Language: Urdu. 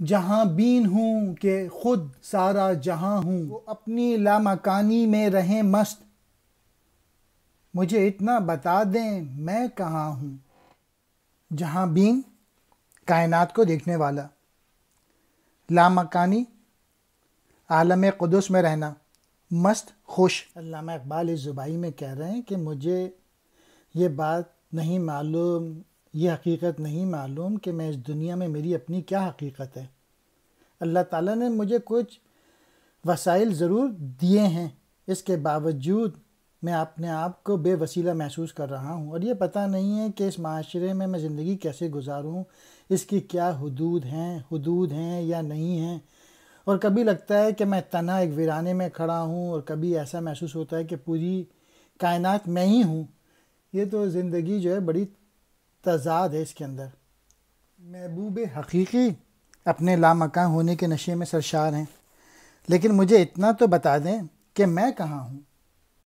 جہاں بین ہوں کہ خود سارا جہاں ہوں، وہ اپنی لامکانی میں رہیں مست، مجھے اتنا بتا دیں میں کہاں ہوں۔ جہاں بین کائنات کو دیکھنے والا، لامکانی عالم قدس میں رہنا، مست خوش۔ علامہ اقبال اس زبائی میں کہہ رہے ہیں کہ مجھے یہ بات نہیں معلوم، یہ حقیقت نہیں معلوم کہ میں اس دنیا میں میری اپنی کیا حقیقت ہے۔ اللہ تعالیٰ نے مجھے کچھ وسائل ضرور دیے ہیں، اس کے باوجود میں اپنے آپ کو بے وسیلہ محسوس کر رہا ہوں، اور یہ پتہ نہیں ہے کہ اس معاشرے میں زندگی کیسے گزاروں، اس کی کیا حدود ہیں یا نہیں ہیں۔ اور کبھی لگتا ہے کہ میں تنہا ایک ویرانے میں کھڑا ہوں، اور کبھی ایسا محسوس ہوتا ہے کہ پوری کائنات میں ہی ہوں۔ یہ تو زندگی جو ہے بڑی تضاد ہے اس کے اندر۔ محبوب حقیقی اپنے لامکاں ہونے کے نشے میں سرشار ہیں، لیکن مجھے اتنا تو بتا دیں کہ میں کہاں ہوں۔